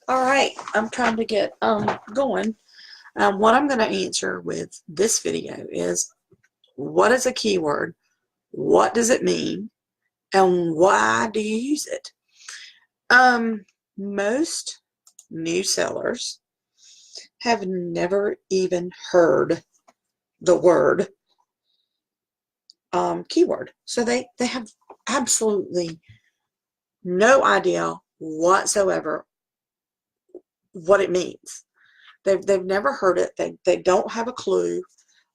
All right, I'm trying to get going. What I'm going to answer with this video is, what is a keyword? What does it mean? And why do you use it? Most new sellers have never even heard the word keyword. So they have absolutely no idea whatsoever what it means. They've never heard it. They don't have a clue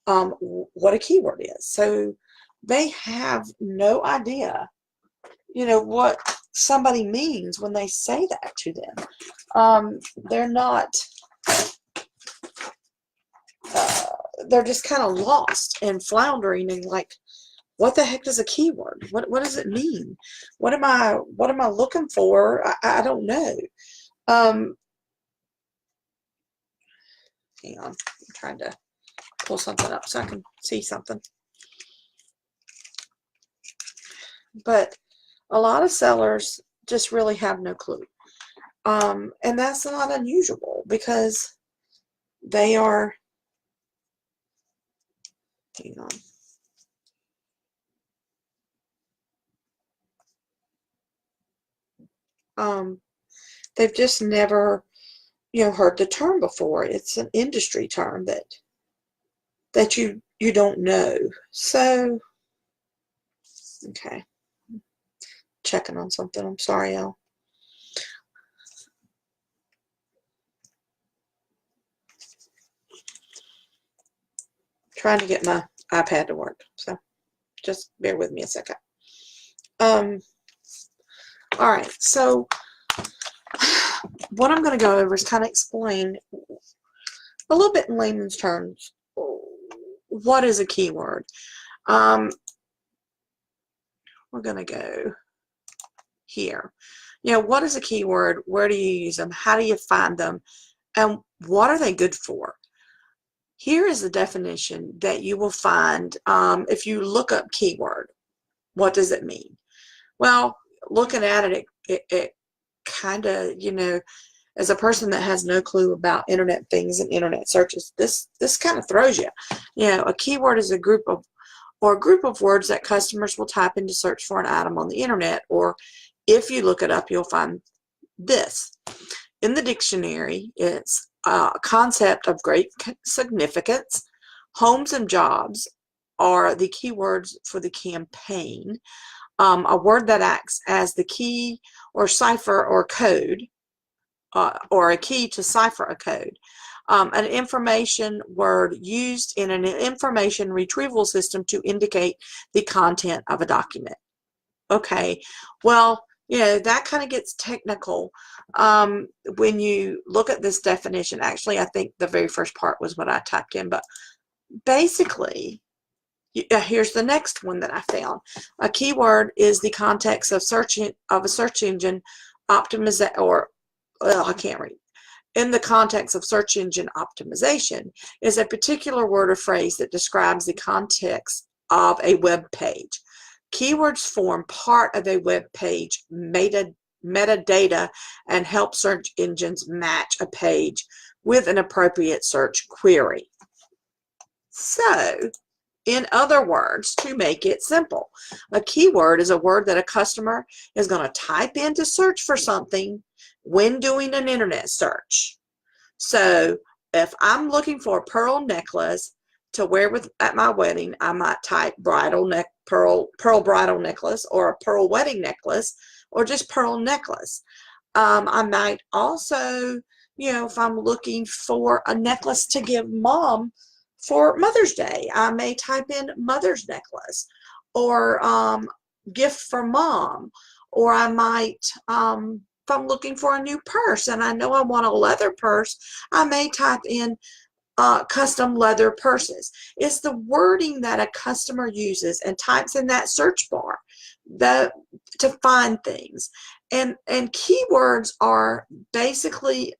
what a keyword is. So they have no idea, what somebody means when they say that to them. They're not, they're just kind of lost and floundering and like, what the heck is a keyword? What does it mean? What am I looking for? I don't know. Um, Hang on, I'm trying to pull something up so I can see something. But a lot of sellers just really have no clue. And that's not unusual because they are, hang on, they've just never, heard the term before. It's an industry term that you don't know. So, okay, checking on something. I'm sorry, y'all. Trying to get my iPad to work, so just bear with me a second. All right, so what I'm going to go over is kind of explain a little bit in layman's terms what is a keyword. We're going to go here. What is a keyword? Where do you use them? How do you find them? And what are they good for? Here is the definition that you will find if you look up keyword. What does it mean? Well, looking at it kind of, as a person that has no clue about internet things and internet searches, this kind of throws you. A keyword is a group of words that customers will type in to search for an item on the internet, or if you look it up, you'll find this. In the dictionary, it's a concept of great significance. Homes and jobs are the keywords for the campaign. A word that acts as the key or cipher or code, or a key to cipher a code. An information word used in an information retrieval system to indicate the content of a document. Okay, well, that kind of gets technical when you look at this definition. Actually, I think the very first part was what I typed in, but basically, here's the next one that I found. A keyword is the context of a search engine optimization, or I can't read. In the context of search engine optimization, is a particular word or phrase that describes the context of a web page. Keywords form part of a web page metadata and help search engines match a page with an appropriate search query. So, in other words, to make it simple, a keyword is a word that a customer is going to type in to search for something when doing an internet search. So if I'm looking for a pearl necklace to wear at my wedding, I might type pearl bridal necklace, or a pearl wedding necklace, or just pearl necklace. I might also, if I'm looking for a necklace to give mom for Mother's Day, I may type in mother's necklace, or gift for mom, or I might, if I'm looking for a new purse and I know I want a leather purse, I may type in custom leather purses. It's the wording that a customer uses and types in that search bar to find things. And keywords are basically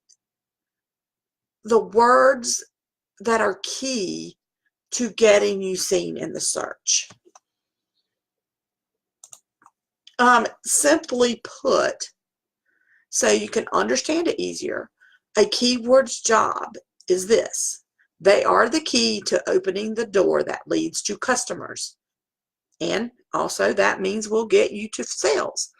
the words that are key to getting you seen in the search. Simply put, so you can understand it easier. A keyword's job is this. They are the key to opening the door that leads to customers. And also that means we'll get you to sales.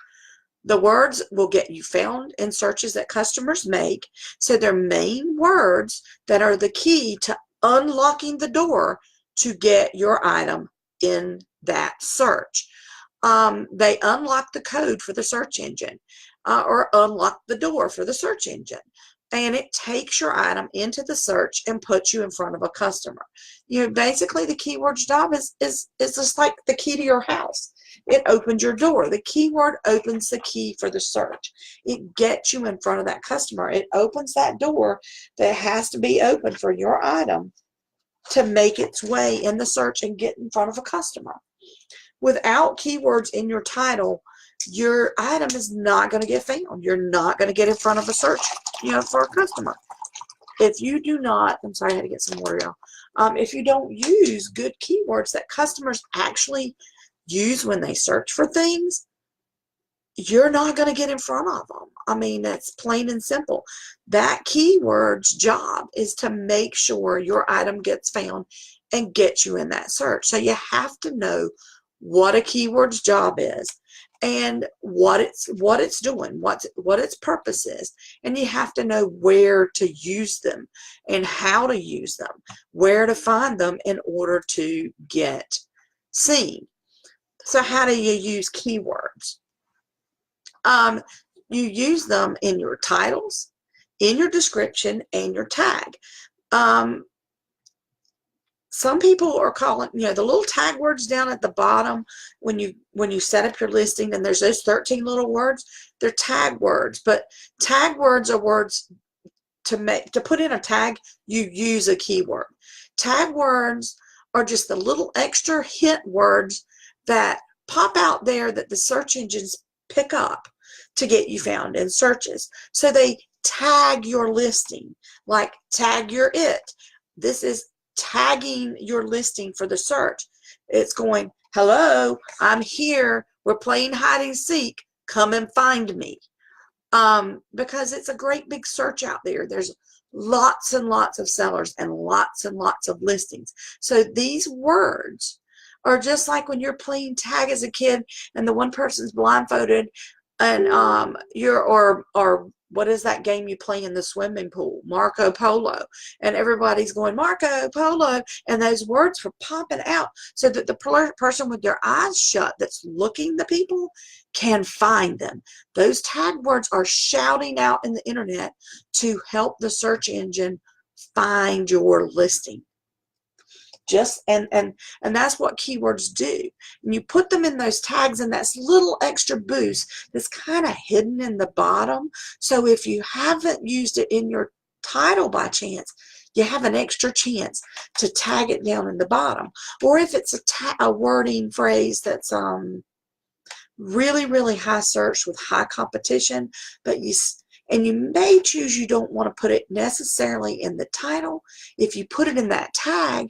The words will get you found in searches that customers make. So they're main words that are the key to unlocking the door to get your item in that search. They unlock the code for the search engine or unlock the door for the search engine. And it takes your item into the search and puts you in front of a customer. You know, basically the keyword's job is just like the key to your house. It opens your door. The keyword opens the key for the search. It gets you in front of that customer. It opens that door that has to be open for your item to make its way in the search and get in front of a customer. Without keywords in your title, your item is not going to get found. You're not going to get in front of a search, you know, for a customer. If you do not, I'm sorry, I had to get some water, y'all. If you don't use good keywords that customers actually use when they search for things, you're not going to get in front of them. I mean, that's plain and simple. That keyword's job is to make sure your item gets found and get you in that search. So you have to know what a keyword's job is and what it's doing, what its purpose is. And you have to know where to use them and how to use them, where to find them in order to get seen. So how do you use keywords? You use them in your titles, in your description, and your tag. Some people are calling, you know, the little tag words down at the bottom when you set up your listing, and there's those 13 little words. They're tag words, but tag words are words to put in a tag. You use a keyword. Tag words are just the little extra hint words that pop out there that the search engines pick up to get you found in searches. So they tag your listing, like tag your it. This is tagging your listing for the search. It's going, hello, I'm here. We're playing hide and seek. Come and find me. Because it's a great big search out there. There's lots and lots of sellers and lots of listings. So these words are just like when you're playing tag as a kid and the one person's blindfolded and or what is that game you play in the swimming pool? Marco Polo. And everybody's going, Marco Polo. And those words were popping out so that the person with their eyes shut that's looking the people can find them. Those tag words are shouting out in the internet to help the search engine find your listing. And that's what keywords do. And you put them in those tags, and that's little extra boost that's kind of hidden in the bottom. So if you haven't used it in your title by chance, you have an extra chance to tag it down in the bottom. Or if it's a wording phrase that's really high search with high competition, but you may choose you don't want to put it necessarily in the title. If you put it in that tag,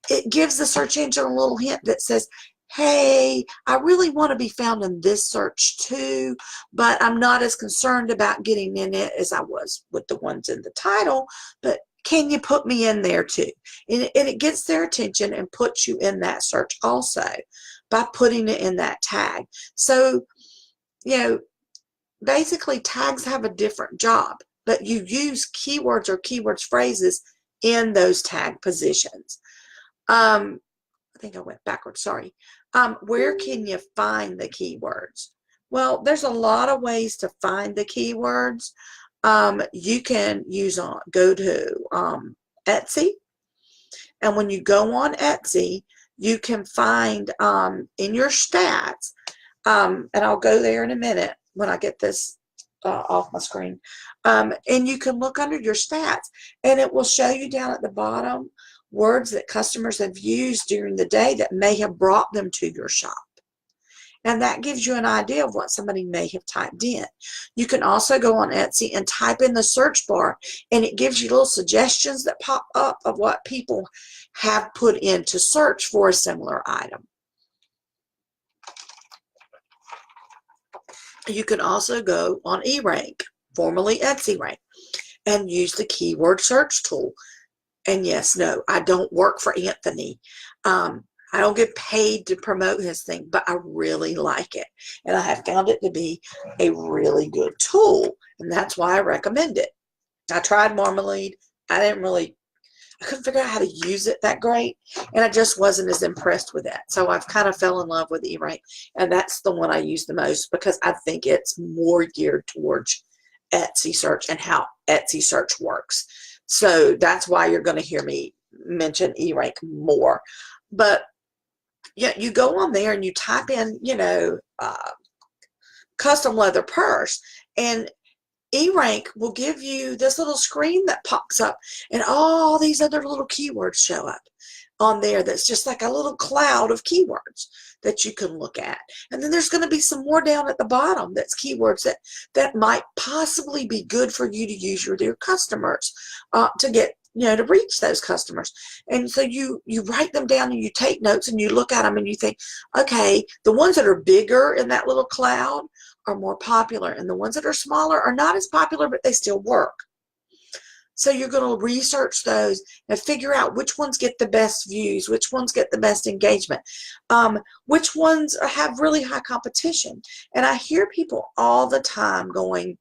it gives the search engine a little hint that says, hey, I really want to be found in this search too, but I'm not as concerned about getting in it as I was with the ones in the title, but can you put me in there too? And it gets their attention and puts you in that search also by putting it in that tag. So, you know, basically tags have a different job, but you use keywords or keywords phrases in those tag positions. I think I went backwards, sorry. Where can you find the keywords? Well, there's a lot of ways to find the keywords. You can go to Etsy, and when you go on Etsy, you can find in your stats, and I'll go there in a minute when I get this off my screen, and you can look under your stats, and it will show you down at the bottom words that customers have used during the day that may have brought them to your shop. And that gives you an idea of what somebody may have typed in. You can also go on Etsy and type in the search bar, and it gives you little suggestions that pop up of what people have put in to search for a similar item. You can also go on eRank, formerly Etsy Rank, and use the keyword search tool. And yes, no, I don't work for Anthony. I don't get paid to promote his thing, but I really like it. And I have found it to be a really good tool. And that's why I recommend it. I tried Marmalade. I couldn't figure out how to use it that great. And I just wasn't as impressed with that. So I've kind of fell in love with eRank. And that's the one I use the most because I think it's more geared towards Etsy search and how Etsy search works. So that's why you're going to hear me mention eRank more. But yeah, you go on there and you type in, custom leather purse, and eRank will give you this little screen that pops up, and all these other little keywords show up on there. That's just like a little cloud of keywords that you can look at. And then there's going to be some more down at the bottom that's keywords that might possibly be good for you to use with your customers to get, to reach those customers. And so you write them down and you take notes and you look at them and you think, okay, the ones that are bigger in that little cloud are more popular, and the ones that are smaller are not as popular, but they still work. So you're going to research those and figure out which ones get the best views, which ones get the best engagement, which ones have really high competition. And I hear people all the time going,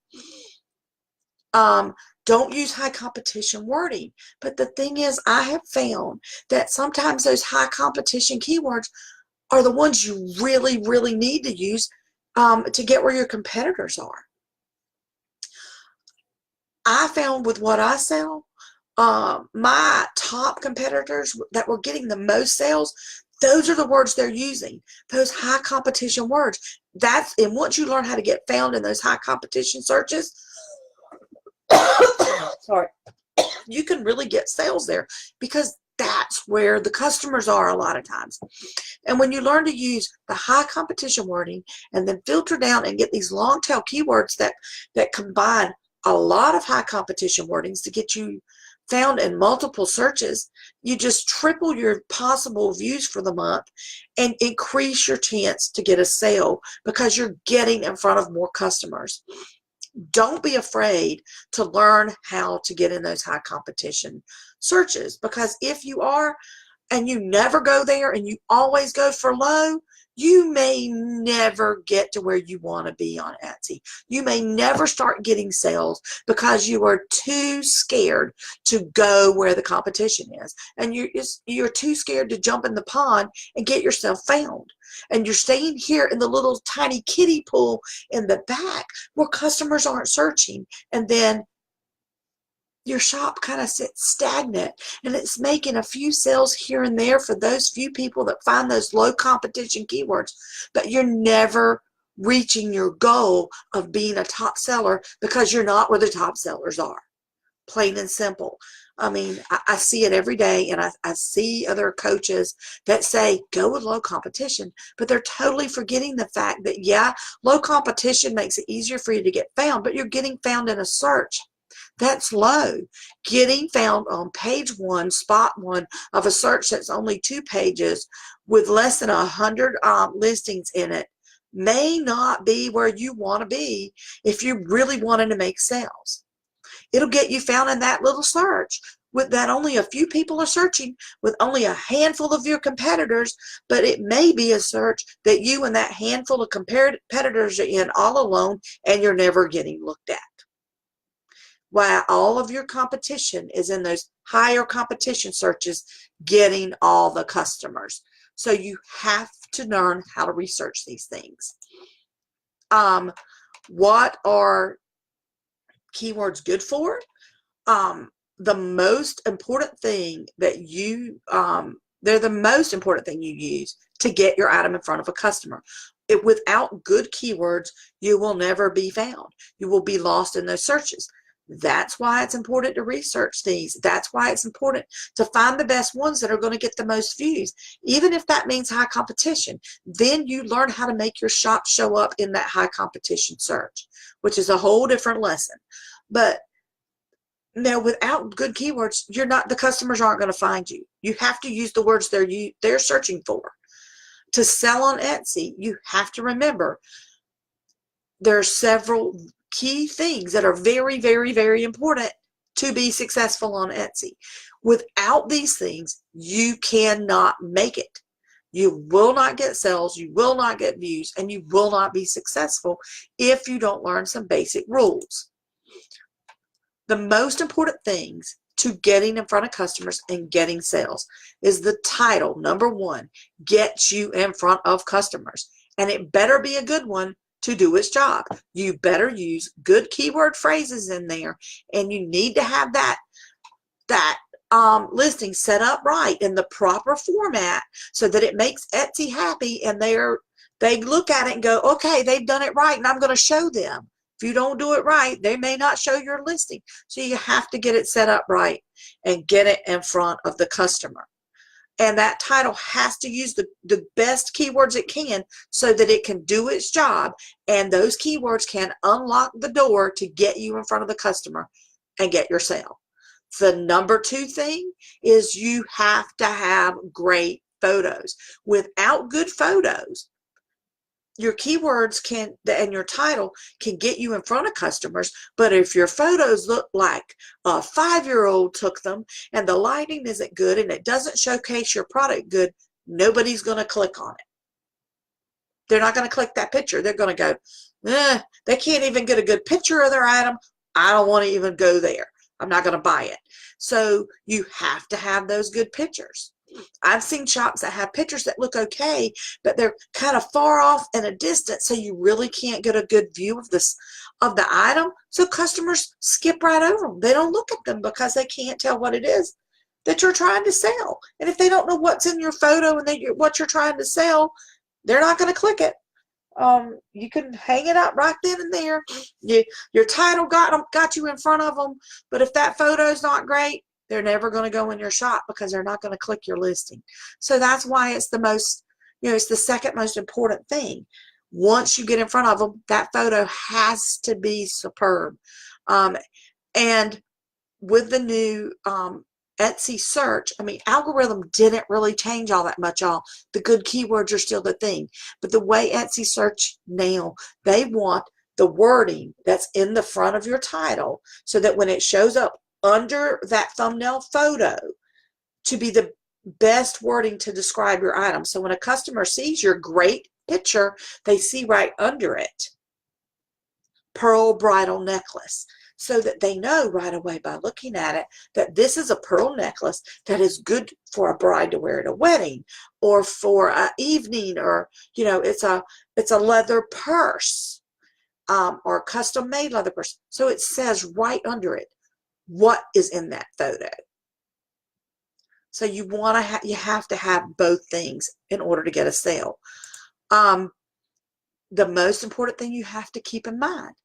don't use high competition wording. But the thing is, I have found that sometimes those high competition keywords are the ones you really, really need to use to get where your competitors are. I found with what I sell, my top competitors that were getting the most sales, those are the words they're using, those high competition words. And once you learn how to get found in those high competition searches, sorry, you can really get sales there because that's where the customers are a lot of times. And when you learn to use the high competition wording and then filter down and get these long tail keywords that combine a lot of high competition wordings to get you found in multiple searches, you just triple your possible views for the month and increase your chance to get a sale because you're getting in front of more customers. Don't be afraid to learn how to get in those high competition searches, because if you are and you never go there and you always go for low, you may never get to where you want to be on Etsy. You may never start getting sales because you are too scared to go where the competition is. And you're too scared to jump in the pond and get yourself found. And you're staying here in the little tiny kiddie pool in the back where customers aren't searching. And then your shop kind of sits stagnant and it's making a few sales here and there for those few people that find those low competition keywords, but you're never reaching your goal of being a top seller because you're not where the top sellers are. Plain and simple. I mean, I see it every day, and I see other coaches that say go with low competition, but they're totally forgetting the fact that, yeah, low competition makes it easier for you to get found, but you're getting found in a search. That's low. Getting found on page one, spot one of a search that's only 2 pages with less than 100 listings in it may not be where you want to be if you really wanted to make sales. It'll get you found in that little search with that only a few people are searching, with only a handful of your competitors, but it may be a search that you and that handful of competitors are in all alone and you're never getting looked at. While all of your competition is in those higher competition searches getting all the customers. So you have to learn how to research these things. What are keywords good for? The most important thing that they're the most important thing you use to get your item in front of a customer. Without good keywords, you will never be found. You will be lost in those searches. That's why it's important to research these. That's why it's important to find the best ones that are going to get the most views, even if that means high competition. Then you learn how to make your shop show up in that high competition search, which is a whole different lesson. But now, without good keywords, the customers aren't going to find you. You have to use the words they're searching for. To sell on Etsy, you have to remember there are several key things that are very, very, very important to be successful on Etsy. Without these things, you cannot make it. You will not get sales, you will not get views, and you will not be successful if you don't learn some basic rules. The most important things to getting in front of customers and getting sales is the title. Number one, gets you in front of customers. And it better be a good one to do its job. You better use good keyword phrases in there, and you need to have that listing set up right in the proper format so that it makes Etsy happy, and they look at it and go, okay, they've done it right, and I'm going to show them. If you don't do it right, they may not show your listing. So you have to get it set up right and get it in front of the customer. And that title has to use the best keywords it can so that it can do its job, and those keywords can unlock the door to get you in front of the customer and get your sale. The number two thing is you have to have great photos. Without good photos, your keywords and your title can get you in front of customers, but if your photos look like a 5-year-old took them and the lighting isn't good and it doesn't showcase your product good, nobody's going to click on it. They're not going to click that picture. They're going to go, they can't even get a good picture of their item. I don't want to even go there. I'm not going to buy it. So you have to have those good pictures. I've seen shops that have pictures that look okay, but they're kind of far off in a distance, so you really can't get a good view of the item. So customers skip right over them. They don't look at them because they can't tell what it is that you're trying to sell. And if they don't know what's in your photo and what you're trying to sell, they're not going to click it. You can hang it up right then and there. Your title got you in front of them, but if that photo is not great, they're never going to go in your shop because they're not going to click your listing. So that's why it's it's the second most important thing. Once you get in front of them, that photo has to be superb. And with the new Etsy search, algorithm didn't really change all that much. The good keywords are still the thing. But the way Etsy search now, they want the wording that's in the front of your title so that when it shows up under that thumbnail photo to be the best wording to describe your item. So when a customer sees your great picture, they see right under it, pearl bridal necklace, so that they know right away by looking at it that this is a pearl necklace that is good for a bride to wear at a wedding or for an evening, or it's a leather purse or a custom made leather purse. So it says right under it what is in that photo. So you have to have both things in order to get a sale. The most important thing you have to keep in mind,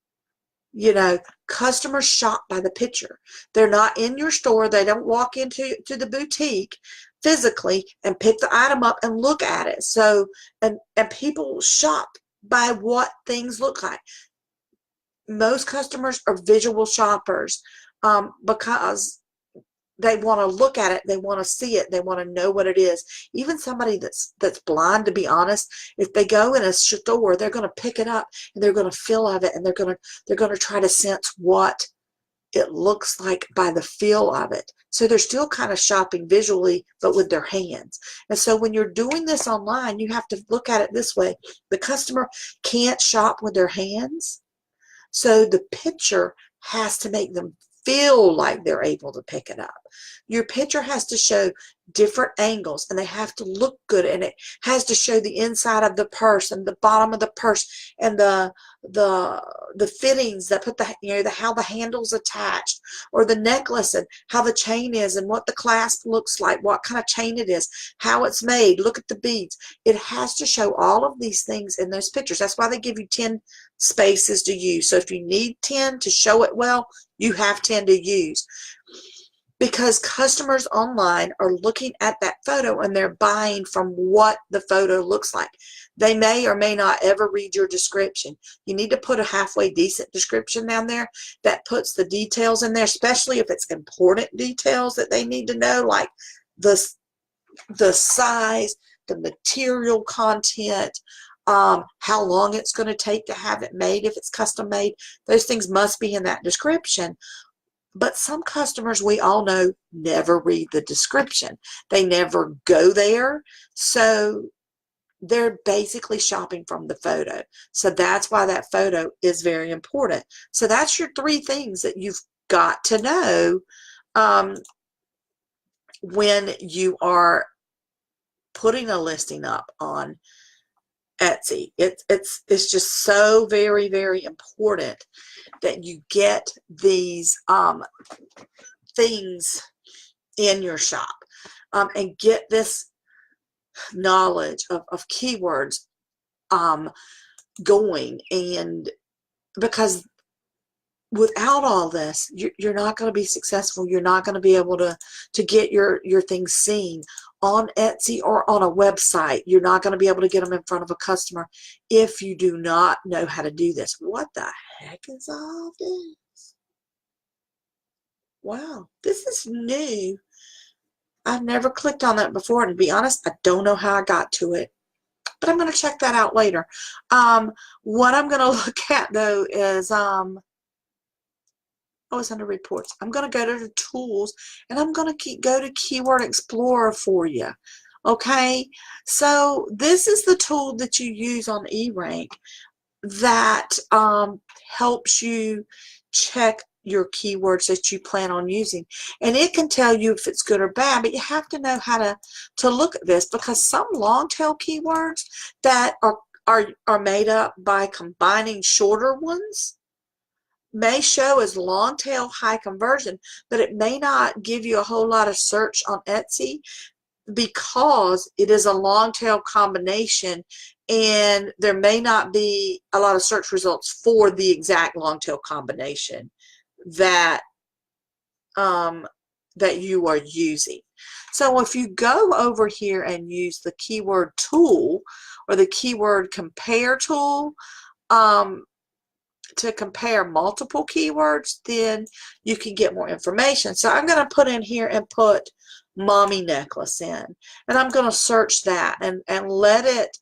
customers shop by the picture. They're not in your store. They don't walk into the boutique physically and pick the item up and look at it. So, and people shop by what things look like. Most customers are visual shoppers because they want to look at it, they want to see it, they want to know what it is. Even somebody that's blind, to be honest, if they go in a store, they're going to pick it up and they're going to feel of it, and they're going to try to sense what it looks like by the feel of it. So they're still kind of shopping visually, but with their hands. And so when you're doing this online, you have to look at it this way. The customer can't shop with their hands, so the picture has to make them feel like they're able to pick it up. Your picture has to show different angles, and they have to look good, and it has to show the inside of the purse and the bottom of the purse and the fittings that put how the handle's attached, or the necklace and how the chain is and what the clasp looks like, what kind of chain it is, how it's made, look at the beads. It has to show all of these things in those pictures. That's why they give you 10 spaces to use. So if you need 10 to show it well, you have 10 to use, because customers online are looking at that photo and they're buying from what the photo looks like. They may or may not ever read your description. You need to put a halfway decent description down there that puts the details in there, especially if it's important details that they need to know, like the size, the material content, how long it's going to take to have it made. If it's custom made, those things must be in that description. But some customers, we all know, never read the description. They never go there. So they're basically shopping from the photo. So that's why that photo is very important. So that's your 3 things that you've got to know when you are putting a listing up on Etsy. It's just so very, very important that you get these things in your shop and get this knowledge of keywords going. And because without all this, you're not going to be successful. You're not going to be able to get your things seen on Etsy or on a website. You're not going to be able to get them in front of a customer if you do not know how to do this. What the heck is all this? Wow, this is new. I've never clicked on that before, and to be honest, I don't know how I got to it, but I'm going to check that out later. What I'm going to look at though is it's under reports. I'm going to go to the tools, and I'm going to go to Keyword Explorer for you. Okay, so this is the tool that you use on eRank that helps you check your keywords that you plan on using, and it can tell you if it's good or bad. But you have to know how to look at this, because some long tail keywords that are made up by combining shorter ones may show as long tail high conversion, but it may not give you a whole lot of search on Etsy because it is a long tail combination, and there may not be a lot of search results for the exact long tail combination that that you are using. So if you go over here and use the keyword tool or the keyword compare tool to compare multiple keywords, then you can get more information. So I'm going to put in here and put mommy necklace in, and I'm going to search that and let it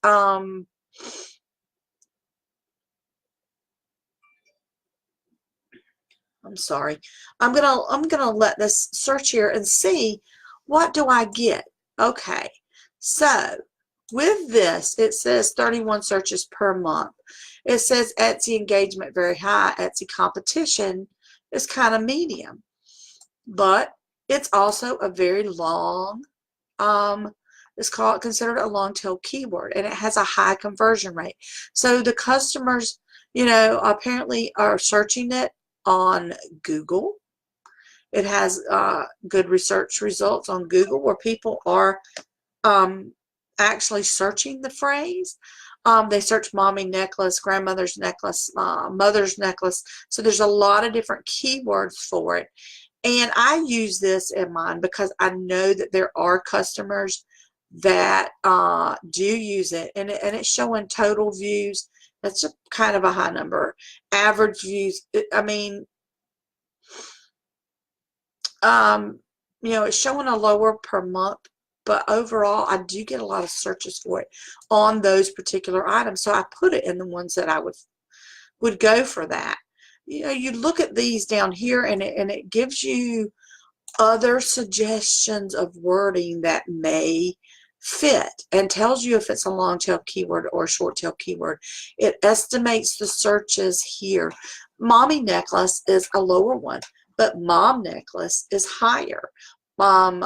I'm sorry. I'm gonna let this search here and see what do I get. Okay, so with this, it says 31 searches per month. It says Etsy engagement very high. Etsy competition is kind of medium, but it's also a very long. It's considered a long tail keyword, and it has a high conversion rate. So the customers, apparently are searching it on Google. It has good research results on Google where people are actually searching the phrase. They search mommy necklace, grandmother's necklace, mother's necklace. So there's a lot of different keywords for it. And I use this in mine because I know that there are customers that do use it. And it's showing total views. That's a kind of a high number. Average views, I mean, it's showing a lower per month, but overall, I do get a lot of searches for it on those particular items. So I put it in the ones that I would go for that. You look at these down here, and it gives you other suggestions of wording that may fit and tells you if it's a long tail keyword or a short tail keyword. It estimates the searches here. Mommy necklace is a lower one, but mom necklace is higher. I'm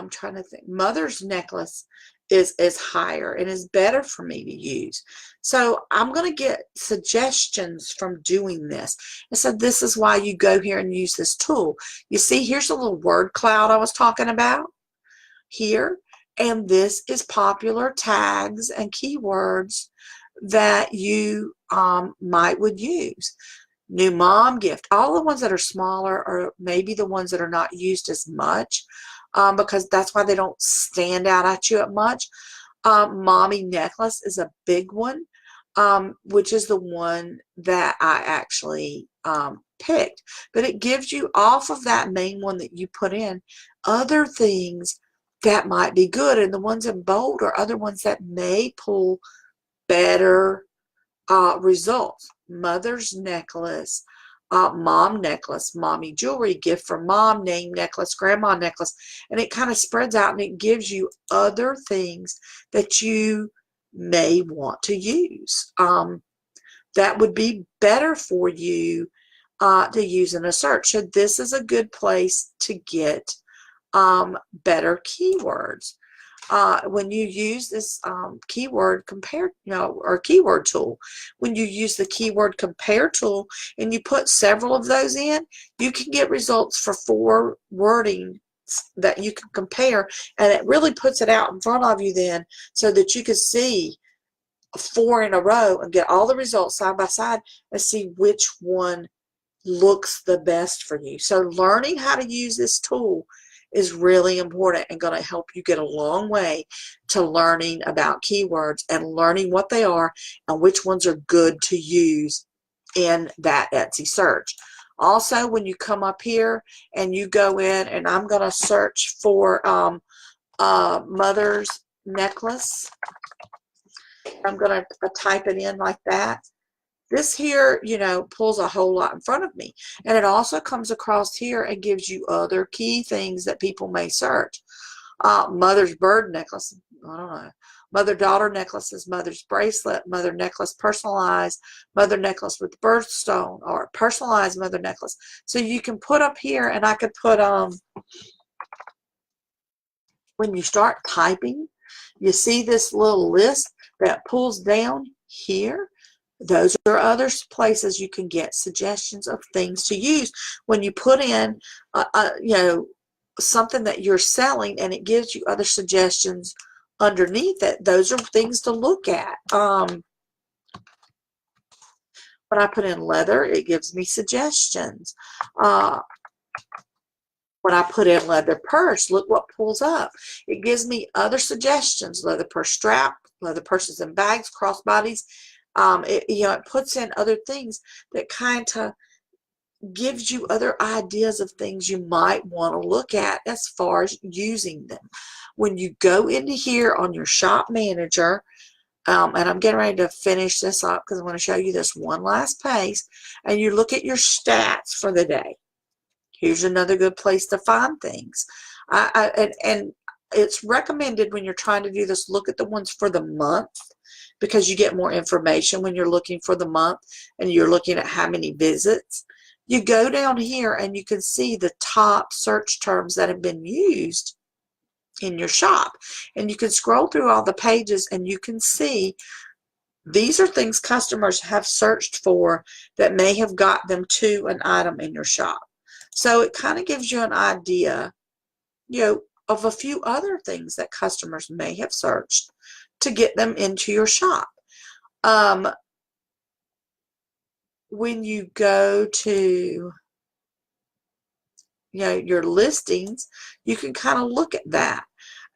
trying to think. Mother's necklace is higher and is better for me to use. So I'm going to get suggestions from doing this. And so this is why you go here and use this tool. You see, here's a little word cloud I was talking about here. And this is popular tags and keywords that you would use. New mom gift. All the ones that are smaller are maybe the ones that are not used as much. Because that's why they don't stand out at you much. Mommy necklace is a big one, which is the one that I actually picked. But it gives you, off of that main one that you put in, other things that might be good. And the ones in bold are other ones that may pull better results. Mother's necklace, mom necklace, mommy jewelry, gift from mom, name necklace, grandma necklace. And it kind of spreads out and it gives you other things that you may want to use. That would be better for you to use in a search. So this is a good place to get better keywords. When you use this keyword compare, or keyword tool, when you use the keyword compare tool and you put several of those in, you can get results for 4 wording that you can compare, and it really puts it out in front of you then so that you can see 4 in a row and get all the results side by side and see which one looks the best for you. So learning how to use this tool is really important and going to help you get a long way to learning about keywords and learning what they are and which ones are good to use in that Etsy search. Also, when you come up here and you go in, and I'm going to search for mother's necklace. I'm going to type it in like that. This here, pulls a whole lot in front of me. And it also comes across here and gives you other key things that people may search. Mother's bird necklace, I don't know. Mother-daughter necklaces, mother's bracelet, mother necklace personalized, mother necklace with birthstone, or personalized mother necklace. So you can put up here, and I could put, when you start typing, you see this little list that pulls down here. Those are other places you can get suggestions of things to use when you put in, something that you're selling, and it gives you other suggestions underneath it. Those are things to look at. When I put in leather, it gives me suggestions. When I put in leather purse, look what pulls up. It gives me other suggestions: leather purse strap, leather purses and bags, crossbodies. It puts in other things that kind of gives you other ideas of things you might want to look at as far as using them. When you go into here on your shop manager, and I'm getting ready to finish this up because I want to show you this one last page, and you look at your stats for the day. Here's another good place to find things. And it's recommended when you're trying to do this, look at the ones for the month, because you get more information when you're looking for the month and you're looking at how many visits. You go down here and you can see the top search terms that have been used in your shop. And you can scroll through all the pages and you can see these are things customers have searched for that may have got them to an item in your shop. So it kind of gives you an idea, of a few other things that customers may have searched to get them into your shop. When you go to your listings, you can kind of look at that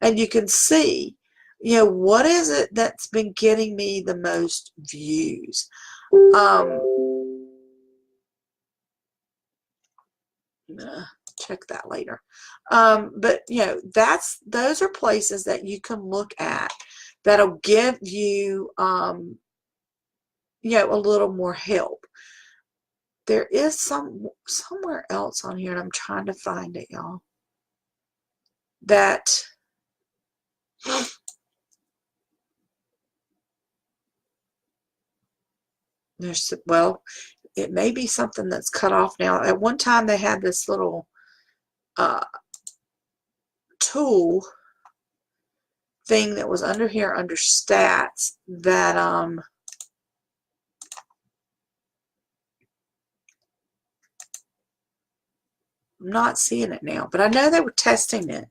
and you can see what is it that's been getting me the most views. I'm gonna check that later. But those are places that you can look at that'll give you a little more help. There is somewhere else on here, and I'm trying to find it, y'all. That it may be something that's cut off now. At one time, they had this little tool thing that was under here under stats that I'm not seeing it now, but I know they were testing it.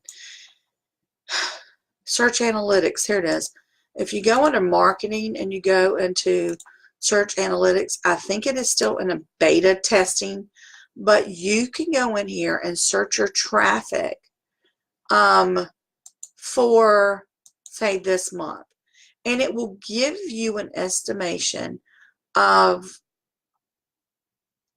Search analytics, here it is. If you go under marketing and you go into search analytics, I think it is still in a beta testing, but you can go in here and search your traffic for, say, this month, and it will give you an estimation of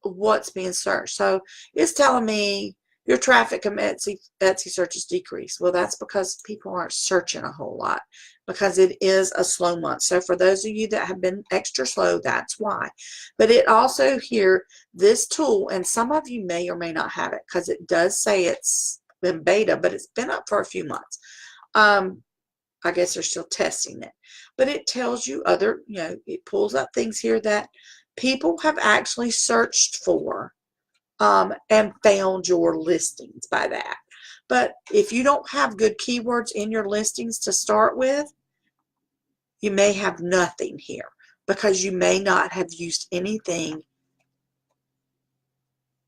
what's being searched. So it's telling me your traffic from Etsy searches decrease. Well, that's because people aren't searching a whole lot, because it is a slow month. So for those of you that have been extra slow, that's why. But it also here, this tool, and some of you may or may not have it, because it does say it's in beta, but it's been up for a few months. I guess they're still testing it. But it tells you other, it pulls up things here that people have actually searched for and found your listings by that. But if you don't have good keywords in your listings to start with, you may have nothing here, because you may not have used anything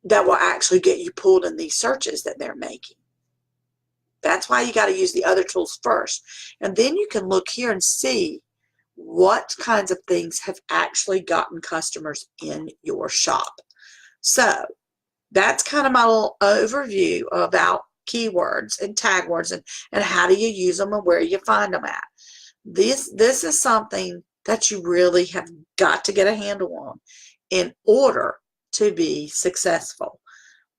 that will actually get you pulled in these searches that they're making. That's why you got to use the other tools first. And then you can look here and see what kinds of things have actually gotten customers in your shop. So that's kind of my little overview about keywords and tag words, and how do you use them and where you find them at. This is something that you really have got to get a handle on in order to be successful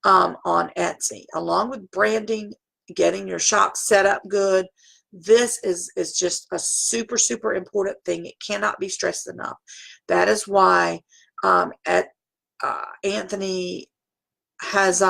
on Etsy, along with branding, getting your shop set up good. This is just a super, super important thing. It cannot be stressed enough. That is why Anthony has